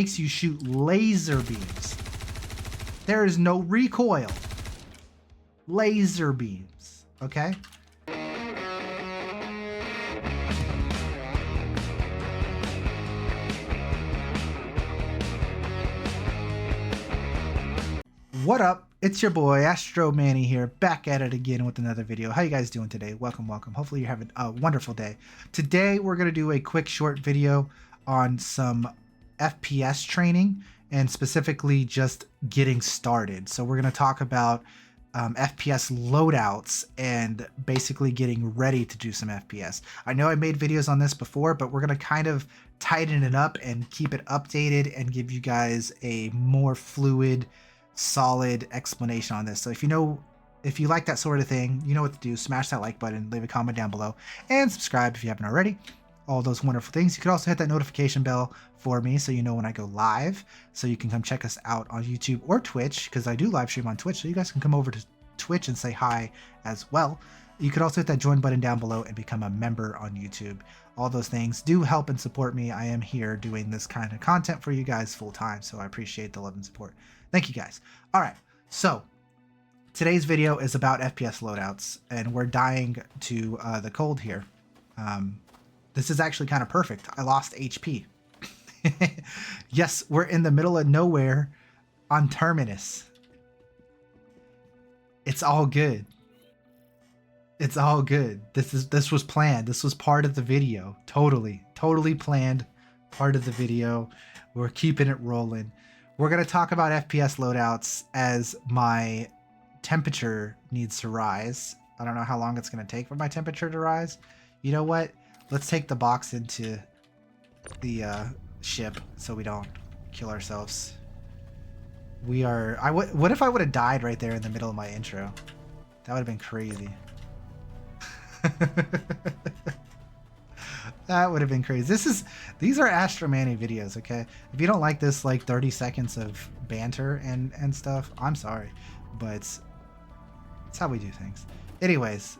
makes you shoot laser beams. There is no recoil. Laser beams, okay? What up? It's your boy Astro Manny here, back at it again with another video. How you guys doing today? Welcome. Hopefully you're having a wonderful day. Today we're going to do a quick short video on some FPS training and specifically just getting started. So we're going to talk about FPS loadouts and basically getting ready to do some FPS. I know I made videos on this before, but we're going to kind of tighten it up and keep it updated and give you guys a more fluid, solid explanation on this. So if you like that sort of thing, you know what to do. Smash that like button, leave a comment down below, and subscribe if you haven't already. All those wonderful things. You could also hit that notification bell for me so you know when I go live, so you can come check us out on YouTube or Twitch, because I do live stream on Twitch, so you guys can come over to Twitch and say hi as well. You could also hit that join button down below and become a member on YouTube. All those things do help and support me. I am here doing this kind of content for you guys full time, so I appreciate the love and support. Thank you guys. All right, so today's video is about FPS loadouts, and we're dying to the cold here. This is actually kind of perfect. I lost HP. Yes, we're in the middle of nowhere on Terminus. It's all good. It's all good. This was planned. This was part of the video. Totally planned. Part of the video. We're keeping it rolling. We're going to talk about FPS loadouts as my temperature needs to rise. I don't know how long it's going to take for my temperature to rise. You know what? Let's take the box into the ship so we don't kill ourselves. What if I would have died right there in the middle of my intro? That would have been crazy. That would have been crazy. These are Astro Manny videos, okay? If you don't like this like 30 seconds of banter and stuff, I'm sorry, but it's how we do things. Anyways,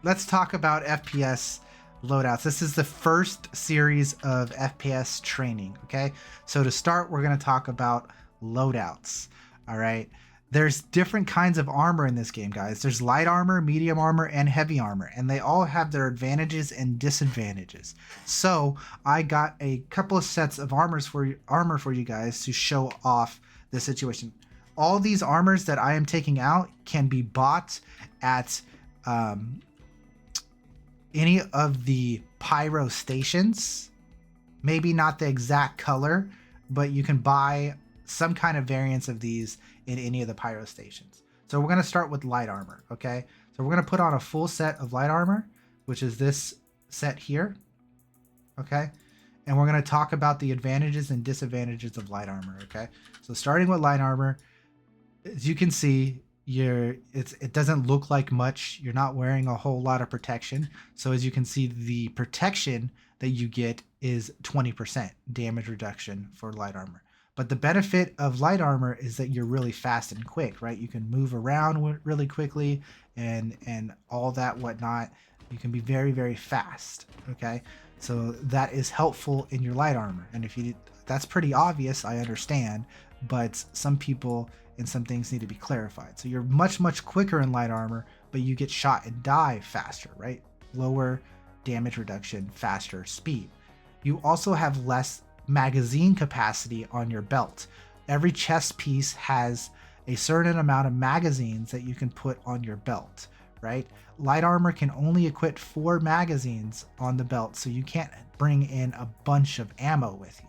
let's talk about FPS loadouts. This is the first series of FPS training, okay? So to start, we're going to talk about loadouts, all right? There's different kinds of armor in this game, guys. There's light armor, medium armor, and heavy armor, and they all have their advantages and disadvantages. So I got a couple of sets of armor for you guys to show off the situation. All these armors that I am taking out can be bought at any of the pyro stations. Maybe not the exact color, but you can buy some kind of variants of these in any of the pyro stations. So we're going to start with light armor, okay? So we're going to put on a full set of light armor, which is this set here, okay? And we're going to talk about the advantages and disadvantages of light armor, okay? So starting with light armor, as you can see, it doesn't look like much. You're not wearing a whole lot of protection. So as you can see, the protection that you get is 20% damage reduction for light armor. But the benefit of light armor is that you're really fast and quick, right? You can move around really quickly and all that whatnot. You can be very, very fast, okay? So that is helpful in your light armor. And that's pretty obvious, I understand, but some people and some things need to be clarified. So you're much, much quicker in light armor, but you get shot and die faster, right? Lower damage reduction, faster speed. You also have less magazine capacity on your belt. Every chest piece has a certain amount of magazines that you can put on your belt, right? Light armor can only equip 4 magazines on the belt, so you can't bring in a bunch of ammo with you,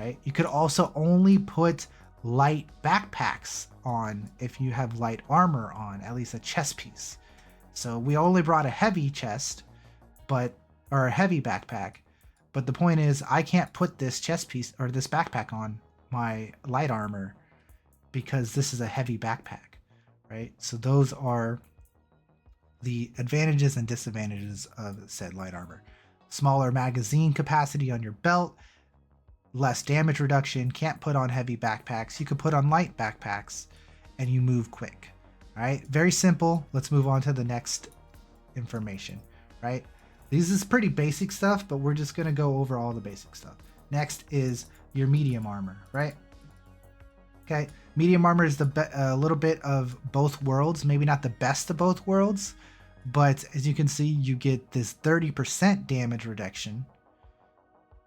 right? You could also only put light backpacks on if you have light armor on, at least a chest piece. So we only brought a heavy chest, or a heavy backpack. But the point is, I can't put this chest piece or this backpack on my light armor because this is a heavy backpack, right? So those are the advantages and disadvantages of said light armor. Smaller magazine capacity on your belt, less damage reduction, can't put on heavy backpacks. You could put on light backpacks and you move quick, all right? Very simple. Let's move on to the next information, right? This is pretty basic stuff, but we're just going to go over all the basic stuff. Next is your medium armor, right? Okay, medium armor is a little bit of both worlds, maybe not the best of both worlds, but as you can see, you get this 30% damage reduction,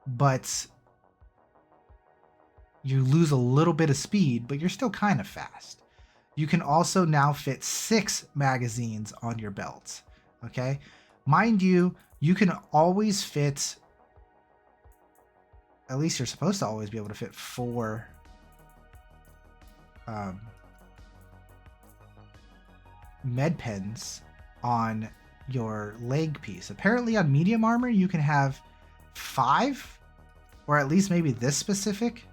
but you lose a little bit of speed, but you're still kind of fast. You can also now fit 6 magazines on your belt, okay? Mind you, you can always fit, at least you're supposed to always be able to fit 4 med pens on your leg piece. Apparently on medium armor, you can have 5, or at least maybe this specific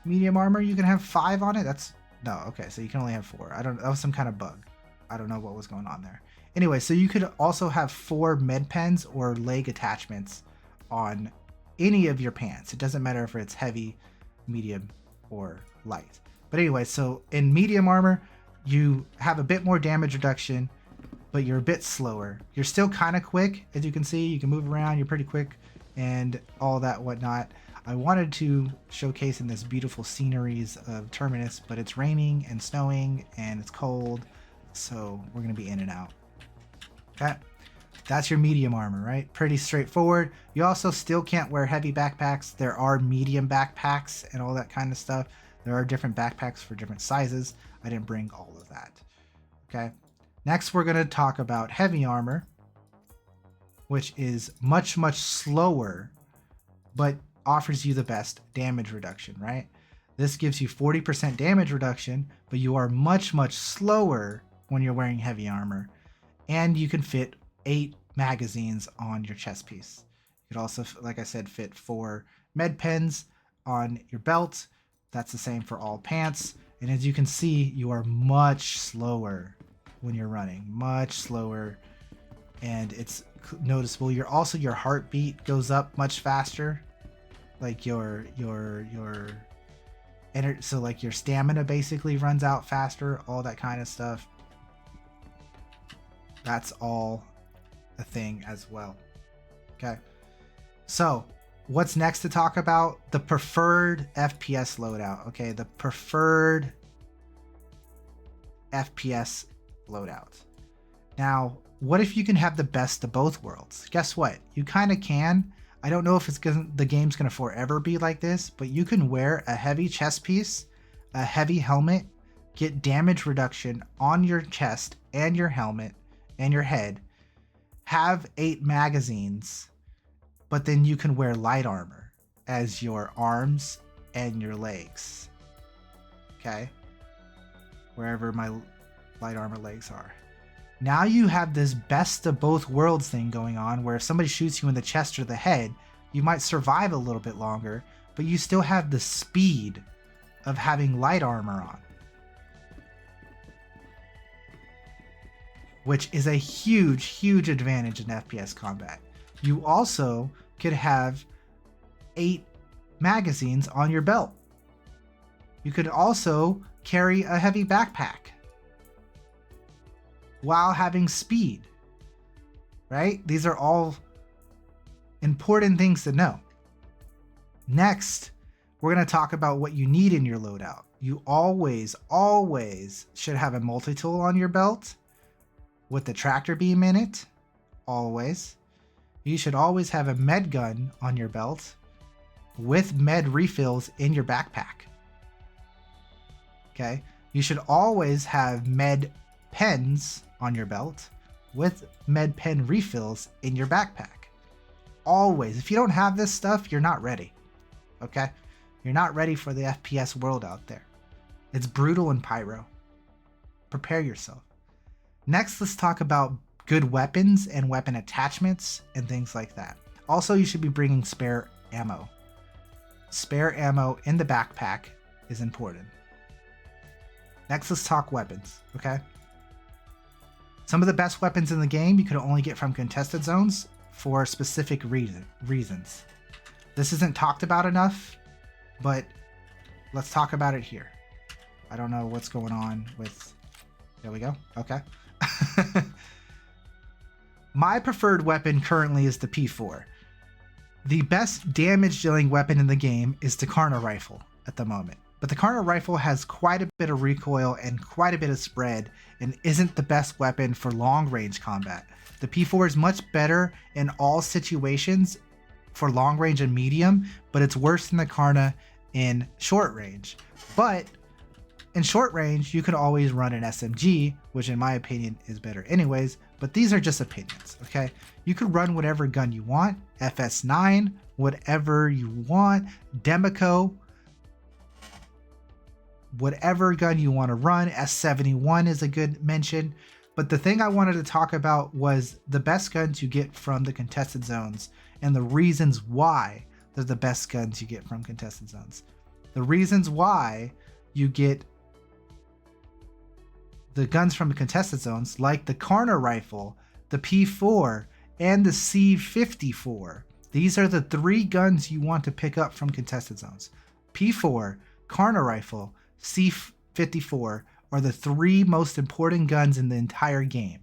medium armor, you can have 5 on it. That's no, okay, so you can only have 4. I don't, that was some kind of bug. I don't know what was going on there. Anyway, so you could also have 4 med pens or leg attachments on any of your pants. It doesn't matter if it's heavy, medium, or light. But anyway, so in medium armor, you have a bit more damage reduction, but you're a bit slower. You're still kind of quick, as you can see. You can move around, you're pretty quick, and all that whatnot. I wanted to showcase in this beautiful sceneries of Terminus, but it's raining and snowing and it's cold, so we're gonna be in and out. Okay, that's your medium armor, right? Pretty straightforward. You also still can't wear heavy backpacks. There are medium backpacks and all that kind of stuff. There are different backpacks for different sizes. I didn't bring all of that. Okay, next we're gonna talk about heavy armor, which is much slower, but offers you the best damage reduction, right? This gives you 40% damage reduction, but you are much slower when you're wearing heavy armor, and you can fit 8 magazines on your chest piece. You could also, like I said, fit 4 med pens on your belt. That's the same for all pants, and as you can see, you are much slower when you're running, much slower, and it's noticeable. You're also, your heartbeat goes up much faster. Like your so like your stamina basically runs out faster, all that kind of stuff. That's all a thing as well. Okay, so what's next to talk about? The preferred FPS loadout. Okay, the preferred FPS loadout. Now, what if you can have the best of both worlds? Guess what? You kind of can. I don't know if it's the game's gonna forever be like this, but you can wear a heavy chest piece, a heavy helmet, get damage reduction on your chest and your helmet and your head, have 8 magazines, but then you can wear light armor as your arms and your legs. Okay? Wherever my light armor legs are. Now you have this best of both worlds thing going on, where if somebody shoots you in the chest or the head, you might survive a little bit longer, but you still have the speed of having light armor on, which is a huge advantage in FPS combat. You also could have 8 magazines on your belt. You could also carry a heavy backpack while having speed, right? These are all important things to know. Next, we're going to talk about what you need in your loadout. You always should have a multi-tool on your belt with the tractor beam in it, always. You should always have a med gun on your belt with med refills in your backpack. Okay? You should always have med pens on your belt with med pen refills in your backpack. Always. If you don't have this stuff, you're not ready. Okay? You're not ready for the FPS world out there. It's brutal in Pyro. Prepare yourself. Next, let's talk about good weapons and weapon attachments and things like that. Also, you should be bringing spare ammo. Spare ammo in the backpack is important. Next, let's talk weapons, okay? Some of the best weapons in the game you could only get from contested zones for specific reasons. This isn't talked about enough, but let's talk about it here. I don't know what's going on with... There we go. Okay. My preferred weapon currently is the P4. The best damage dealing weapon in the game is the Karna rifle at the moment. But the Karna rifle has quite a bit of recoil and quite a bit of spread and isn't the best weapon for long range combat. The P4 is much better in all situations for long range and medium, but it's worse than the Karna in short range. But in short range, you can always run an SMG, which in my opinion is better anyways, but these are just opinions, okay? You could run whatever gun you want, FS9, whatever you want, Demico, whatever gun you want to run. S71 is a good mention. But the thing I wanted to talk about was the best guns you get from the contested zones and the reasons why they're the best guns you get from contested zones. The reasons why you get the guns from the contested zones, like the Karna rifle, the P4, and the C54. These are the 3 guns you want to pick up from contested zones. P4, Karna rifle, C54 are the 3 most important guns in the entire game.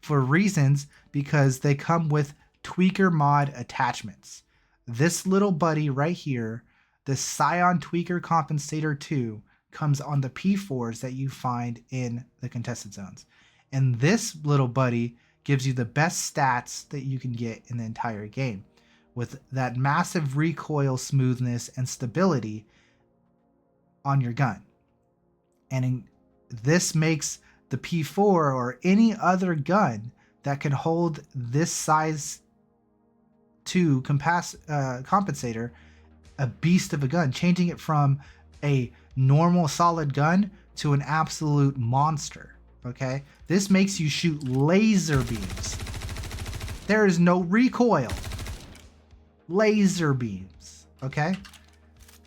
For reasons, because they come with tweaker mod attachments. This little buddy right here, the Scion Tweaker Compensator 2, comes on the P4s that you find in the contested zones. And this little buddy gives you the best stats that you can get in the entire game, with that massive recoil smoothness and stability on your gun. And this makes the P4 or any other gun that can hold this size 2 compensator a beast of a gun, changing it from a normal solid gun to an absolute monster. Okay, this makes you shoot laser beams. There is no recoil. Laser beams. Okay,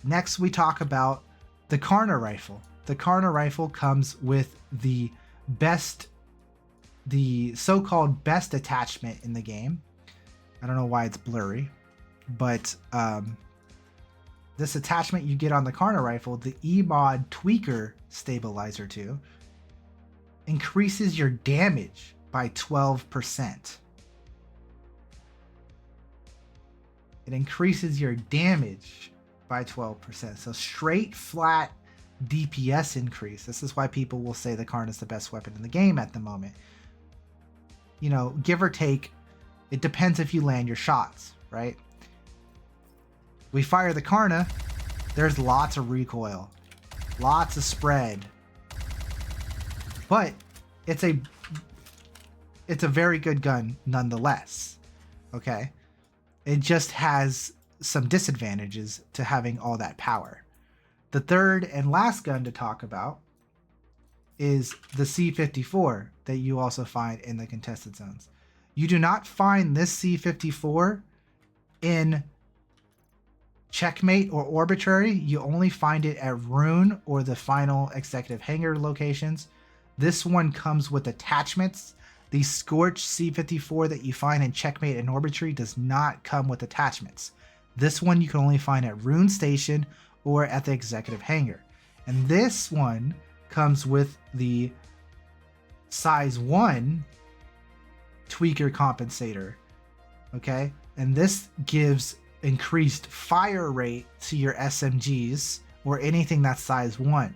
next we talk about the Karna rifle. The Karna rifle comes with the so-called best attachment in the game. I don't know why it's blurry, but this attachment you get on the Karna rifle, the EMEET Tweaker Stabilizer 2, increases your damage by 12%. It increases your damage by 12%. So straight flat DPS increase. This is why people will say the Karna is the best weapon in the game at the moment. You know, give or take, it depends if you land your shots, right? We fire the Karna, there's lots of recoil, lots of spread, but it's a very good gun nonetheless. Okay, it just has some disadvantages to having all that power. The third and last gun to talk about is the C54 that you also find in the contested zones. You do not find this C54 in Checkmate or Arbitrary. You only find it at Rune or the final executive hangar locations. This one comes with attachments. The Scorch C54 that you find in Checkmate and Arbitrary does not come with attachments. This one you can only find at Rune Station or at the executive hangar. And this one comes with the size 1 tweaker compensator. Okay, and this gives increased fire rate to your SMGs or anything that's size 1.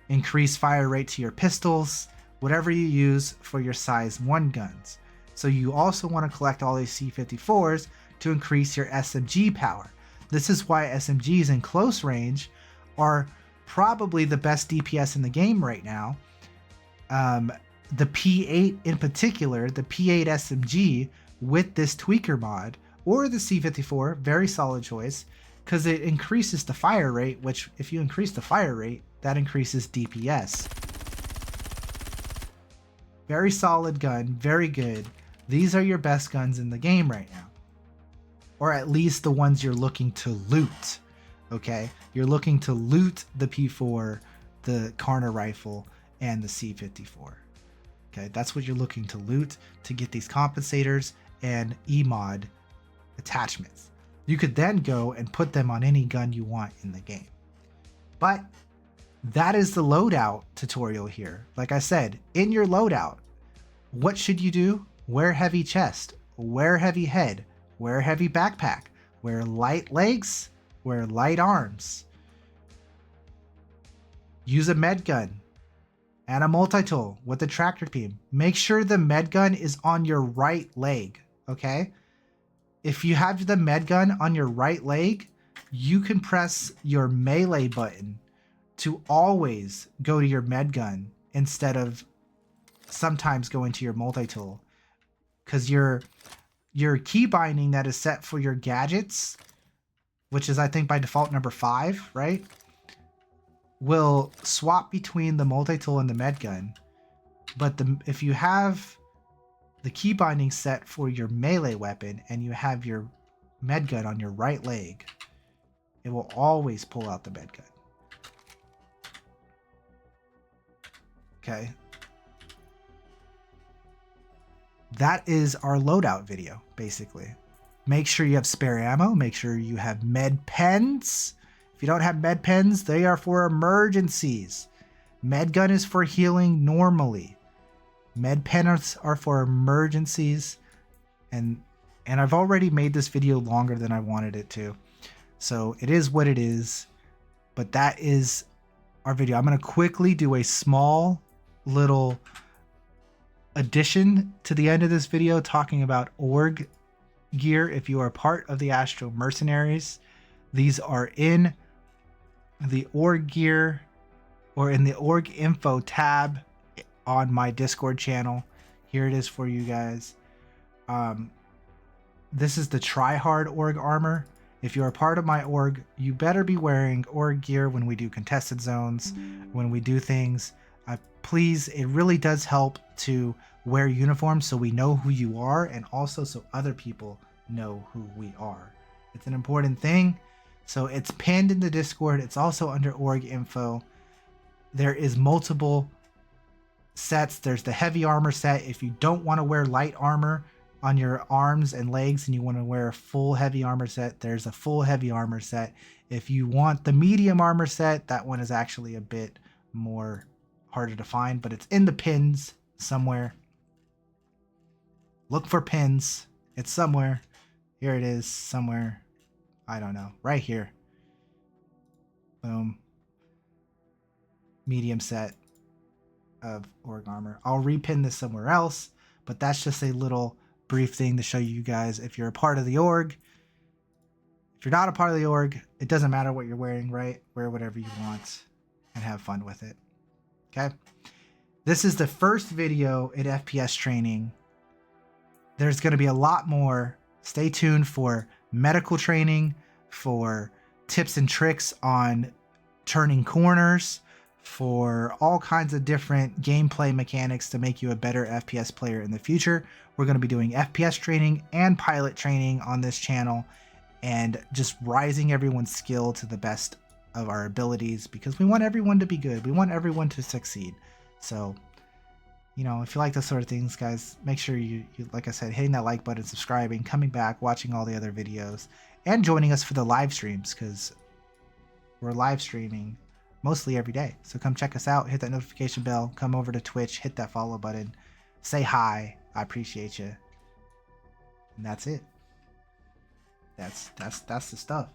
Increased fire rate to your pistols, whatever you use for your size 1 guns. So you also want to collect all these C54s to increase your SMG power. This is why SMGs in close range are probably the best DPS in the game right now. The P8 in particular, the P8 SMG with this tweaker mod, or the C54, very solid choice, because it increases the fire rate, which if you increase the fire rate, that increases DPS. Very solid gun, very good. These are your best guns in the game right now. Or at least the ones you're looking to loot, okay? You're looking to loot the P4, the Karna rifle, and the C54. Okay, that's what you're looking to loot to get these compensators and EMEET attachments. You could then go and put them on any gun you want in the game. But that is the loadout tutorial here. Like I said, in your loadout, what should you do? Wear heavy chest, wear heavy head, wear heavy backpack, Wear light legs, wear light arms. Use a med gun and a multi-tool with the tractor beam. Make sure the med gun is on your right leg, okay? If you have the med gun on your right leg, you can press your melee button to always go to your med gun instead of sometimes going to your multi-tool. Because your key binding that is set for your gadgets, which is I think by default number 5, right? Will swap between the multi-tool and the med gun. But if you have the key binding set for your melee weapon and you have your med gun on your right leg, it will always pull out the med gun. Okay. That is our loadout video, basically. Make sure you have spare ammo. Make sure you have med pens. If you don't have med pens, they are for emergencies. Med gun is for healing normally. Med pens are for emergencies. And I've already made this video longer than I wanted it to. So it is what it is. But that is our video. I'm going to quickly do a small little addition to the end of this video talking about org gear. If you are part of the Astro mercenaries, these are in the org gear or in the org info tab on my Discord channel. Here it is for you guys. This is the tryhard org armor. If you're a part of my org, you better be wearing org gear when we do contested zones, when we do things. Please, it really does help to wear uniforms so we know who you are, and also so other people know who we are. It's an important thing. So it's pinned in the Discord. It's also under org info. There is multiple sets. There's the heavy armor set. If you don't want to wear light armor on your arms and legs and you want to wear a full heavy armor set, there's a full heavy armor set. If you want the medium armor set, that one is actually a bit more harder to find, but it's in the pins somewhere. Look for pins. It's somewhere. Here it is somewhere. I don't know. Right here. Boom. Medium set of org armor. I'll repin this somewhere else, but that's just a little brief thing to show you guys if you're a part of the org. If you're not a part of the org, it doesn't matter what you're wearing, right? Wear whatever you want and have fun with it. Okay. This is the first video in FPS training. There's going to be a lot more. Stay tuned for medical training, for tips and tricks on turning corners, for all kinds of different gameplay mechanics to make you a better FPS player in the future. We're going to be doing FPS training and pilot training on this channel and just rising everyone's skill to the best of our abilities, because we want everyone to be good. We want everyone to succeed. So, you know, if you like those sort of things, guys, make sure you like I said, hitting that like button, subscribing, coming back, watching all the other videos, and joining us for the live streams, because we're live streaming mostly every day. So come check us out, hit that notification bell, come over to Twitch, hit that follow button, say hi. I appreciate you. And that's it. That's the stuff.